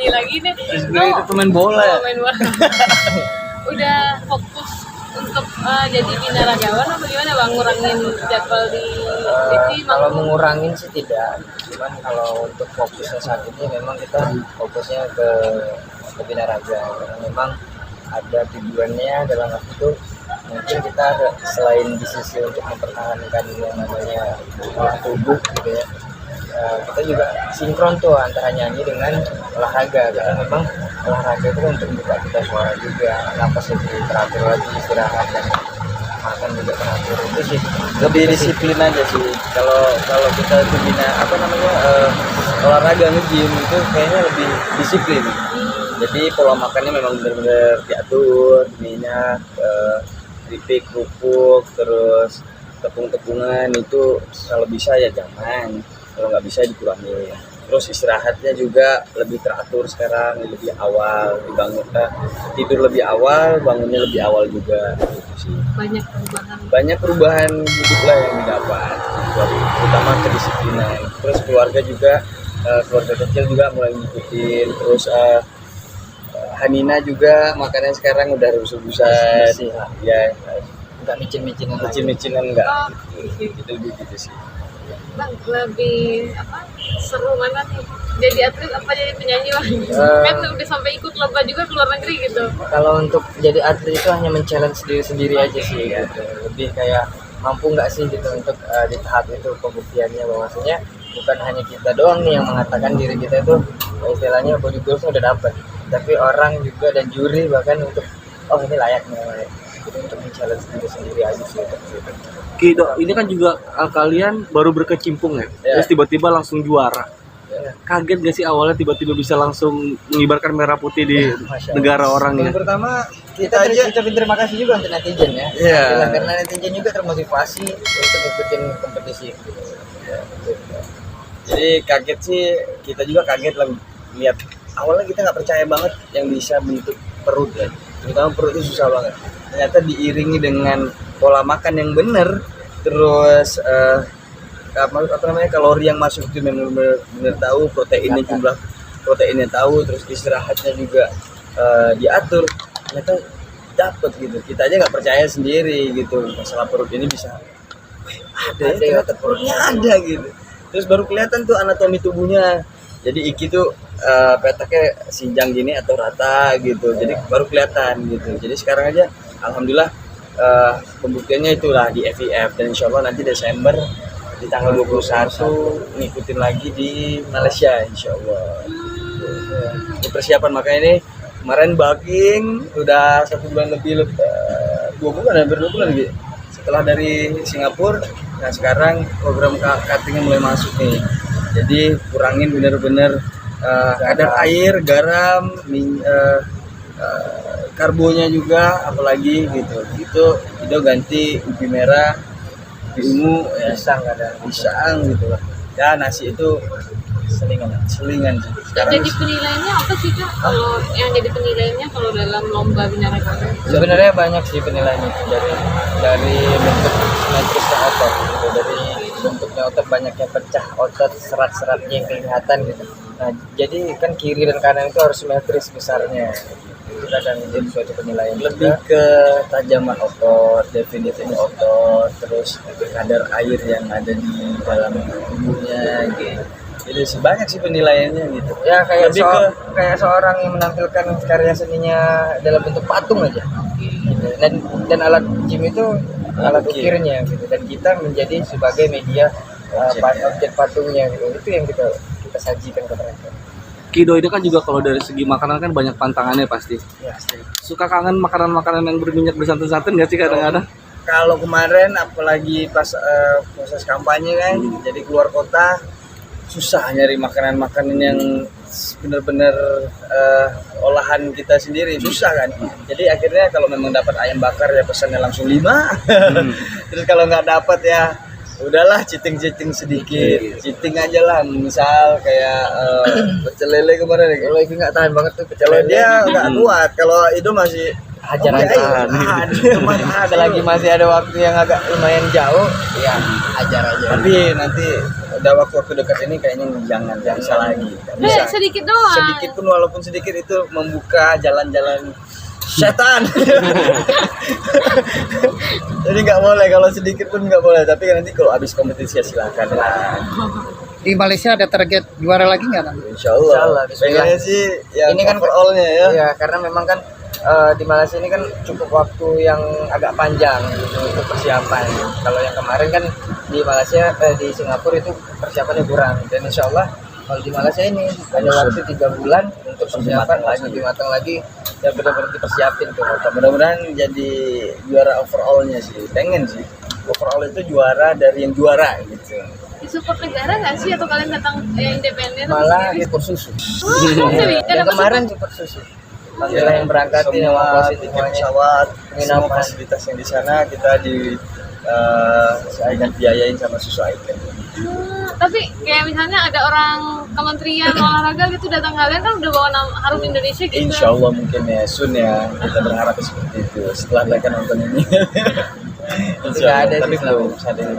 nyanyi lagi nih. Sebenarnya itu pemain bola ya? Main bola. Udah fokus untuk jadi binaragawan apa gimana bang? Ngurangin jadwal di TV? Kalau mengurangin sih tidak, cuman kalau untuk fokusnya saat ini memang kita fokusnya ke binaraga karena memang ada tujuannya dalam waktu itu mungkin kita selain di sisi untuk mempertahankan yang namanya tubuh gitu ya, kita juga sinkron tuh antara nyanyi dengan olahraga karena memang olahraga itu untuk membuka kita suara juga, napas lebih teratur lagi, istirahat dan makan juga teratur. Itu sih lebih disiplin aja sih. Kalau kita itu olahraga nge-gym itu kayaknya lebih disiplin. Jadi pola makannya memang benar-benar diatur, minyak, keripik, kerupuk, terus tepung-tepungan itu kalau bisa ya jangan, kalau nggak bisa dikurangi. Terus istirahatnya juga lebih teratur sekarang, lebih awal dibangun, tidur lebih awal, bangunnya lebih awal juga gitu sih. Banyak perubahan hidup lah yang didapat, terutama kedisiplinan. Terus keluarga juga, keluarga kecil juga mulai ngikutin. Terus Hanina juga makannya sekarang udah rebus-rebusan ya, nggak micin-micinan enggak gitu sih. Bang, lebih seru mana nih? Jadi atlet apa jadi penyanyi bang? Kan udah sampai ikut lomba juga ke luar negeri gitu. Kalau untuk jadi atlet itu hanya men-challenge sendiri aja sih gitu. Lebih kayak mampu nggak sih gitu untuk di tahap itu pembuktiannya bahwasanya bukan hanya kita doang nih yang mengatakan diri kita itu istilahnya body goals udah dapat, tapi orang juga dan juri bahkan untuk ini layak nih untuk men-challenge diri sendiri aja sih. Oke, Dok, ini kan juga kalian baru berkecimpung ya, terus tiba-tiba langsung juara. Kaget gak sih awalnya tiba-tiba bisa langsung mengibarkan merah putih di negara orang ya? Yang pertama kita ucapin terima kasih juga untuk netizen ya. Karena netizen juga termotivasi untuk ikutin kompetisi. Jadi kaget sih, kita juga kaget lah lihat. Awalnya kita nggak percaya banget yang bisa bentuk perut ya. Terutama perut itu susah banget. Ternyata diiringi dengan pola makan yang benar, terus kalori yang masuk itu benar tahu, proteinnya jumlah proteinnya tahu, terus istirahatnya juga diatur. Ternyata dapat gitu. Kita aja nggak percaya sendiri gitu masalah perut ini bisa ada ya, ternyata perutnya ada gitu. Terus baru kelihatan tuh anatomi tubuhnya. Jadi Iki tuh petaknya sinjang gini atau rata gitu. Jadi baru kelihatan gitu. Jadi sekarang aja alhamdulillah pembuktiannya itulah di FIF, dan insya Allah nanti Desember di tanggal 21 ngikutin lagi di Malaysia insya Allah. Ini persiapan, makanya ini kemarin bulking udah 1 bulan lebih, 2 bulan hampir 2 bulan lagi setelah dari Singapura. Nah sekarang program cuttingnya mulai masuk nih, jadi kurangin bener-bener kadar air, garam, karbonya juga apalagi gitu. Itu ganti ubi merah, ubi ungu, pisang gitu lah. Ya nasi itu selingan sih. Jadi penilaiannya apa sih Kak? Kalau yang jadi penilaiannya kalau dalam lomba binaraga? Sebenarnya banyak sih penilaiannya, dari bentuk simetrisnya otot gitu, dari bentuknya otot banyaknya pecah otot, serat-seratnya yang kelihatan gitu. Nah jadi kan kiri dan kanan itu harus simetris besarnya. Itu kadang jadi suatu penilaian. Lebih ke tajaman otot, definisi otot, terus kadar air yang ada di dalam tubuhnya gitu. Jadi sih banyak sih penilaiannya gitu. Ya kayak kayak seorang yang menampilkan karya seninya dalam bentuk patung aja. Gitu. Dan alat gym itu alat ukirnya gitu. Dan kita menjadi sebagai media objek patungnya gitu. Itu yang kita sajikan ke mereka. Kido ini kan juga kalau dari segi makanan kan banyak pantangannya pasti. Ya, suka kangen makanan-makanan yang berminyak bersantan-santan nggak sih kadang-kadang? Kalau kemarin apalagi pas proses kampanye kan, jadi keluar kota susah nyari makanan-makanan yang benar-benar olahan kita sendiri, susah kan. Jadi akhirnya kalau memang dapat ayam bakar ya pesannya langsung 5. Terus kalau nggak dapat ya udahlah cheating sedikit, cheating aja lah. Misal kayak pecel lele kemarin, kalau itu nggak tahan banget tuh pecel lele, dia nggak kuat. Kalau itu masih hajar Oke, aja. Selagi masih ada waktu yang agak lumayan jauh, ya hajar aja. Tapi nanti udah waktu-waktu dekat ini kayaknya jangan bisa lagi. Nggak bisa. Sedikit doang. Sedikit pun, walaupun sedikit itu membuka jalan-jalan setan. Jadi nggak boleh, kalau sedikit pun nggak boleh. Tapi nanti kalau habis kompetisi ya silakan lah. Di Malaysia ada target juara lagi nggak? Insya Allah. Bismillah. Pengennya sih yang Ini kan overall-nya ya. Iya, karena memang kan di Malaysia ini kan cukup waktu yang agak panjang gitu, untuk persiapan. Kalau yang kemarin kan di Malaysia, di Singapura itu persiapannya kurang. Dan insya Allah kalau di Malaysia ini ada waktu 3 bulan untuk persiapan lebih matang lagi dan benar-benar dipersiapin tuh. Mudah-mudahan jadi juara overall-nya sih. Pengen sih. Overall itu juara dari yang juara gitu. Disupport negara nggak sih atau kalian datang independen? Malah ekor susu. Serius? Dan kemarin cepet susu. Alhamdulillah yang berangkat ini Semua sama tiket pesawat, semua penginapan. fasilitas yang di sana kita saya biayain sama Susu Icon. Tapi kayak misalnya ada orang kementerian olahraga gitu datang kalian kan udah bawa harum Indonesia gitu. Insya Allah mungkin ya soon ya, kita berharap seperti itu setelah mereka nonton ini. Nggak ada sih tapi selama belum saat ini.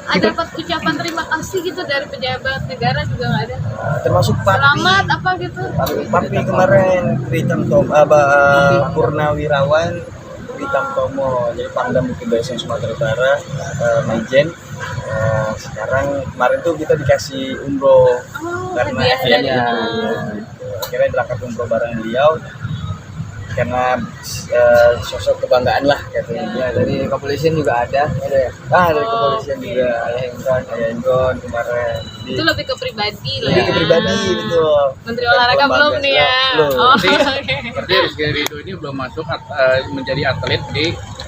Ada dapat ucapan terima kasih gitu dari pejabat negara juga nggak ada. Termasuk Papi. Selamat apa gitu. Papi kemarin Tritam Purnawirawan Tritam Tomo, jadi Pangdam Bukit Barisan Sumatera Utara, Majen. Sekarang kemarin tuh kita dikasih umroh karena hadiah dari FIA-nya. Akhirnya berangkat umroh bareng beliau karena sosok kebanggaan lah katanya. Ya, dari kepolisian juga ada ya. Dari kepolisian oke. juga Ayah Imron kemarin. Itu lebih ke pribadi lah. Lebih ke ya. pribadi betul. Menteri olahraga belum nih ya. Belum. Oh, Berarti, oke. berarti Rizky Ridho ini belum masuk menjadi atlet di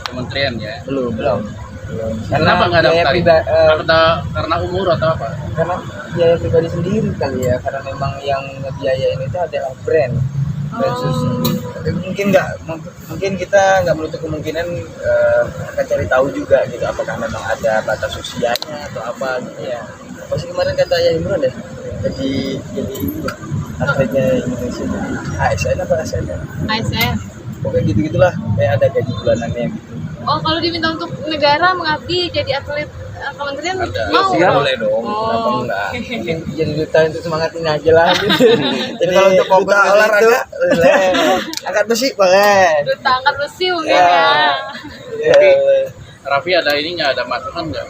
kementerian ya? Belum. Kenapa nggak biaya daftar? Karena umur atau apa? karena biaya pribadi sendiri kali ya, karena memang yang ngebiayain itu adalah brand susu. Mungkin kita nggak menutup kemungkinan akan cari tahu juga gitu apakah memang ada batas usianya atau apa gitu ya. Apa sih kemarin kata Ayah Imron deh, jadi ini atletnya Indonesia, jadi ASN apa ASN ya? ASN. Pokoknya gitu-gitulah, kayak ada gaji bulanannya gitu. Oh, kalau diminta untuk negara mengabdi jadi atlet kementerian Ada. mau. Siap. Boleh dong, kenapa Oh. enggak? Mungkin jadi duta untuk semangatin aja lah gitu. Jadi kalau untuk fokus duta ke olahraga situ, boleh. Angkat besi boleh. Duta angkat besi mungkin Ya. ya. Tapi boleh. Raffi ada ini nggak, ada masukan nggak?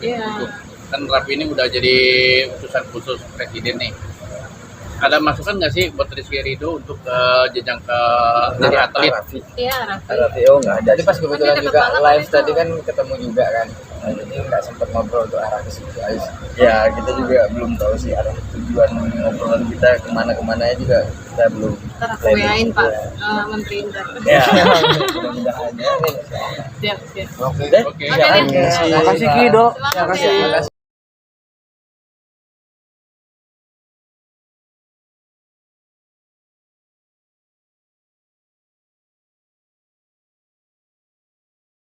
Iya. Untuk- Kan Raffi ini udah jadi utusan khusus presiden nih. Ada masukan nggak sih buat Rizky Ridho untuk jenjang ke jadi atlet? Raffi. Iya, Raffi. Raffi, oh nggak ada. Jadi pas kebetulan Kan dia juga deket banget live sama tadi itu. kan ketemu juga kan. Nah, jadi nggak sempat ngobrol untuk arah ke situ aja. Ya kita juga belum tahu sih arah tujuan ngobrolan kita kemana ya juga kita belum. Ntar aku planning. WA-in Pak Ya. Menteri Inter. Ya, mudah-mudahan ya. Siap, siap. Oke. Udah? Oke. Oke, deh. Terima kasih. Makasih Kido. Semangat Makasih. ya.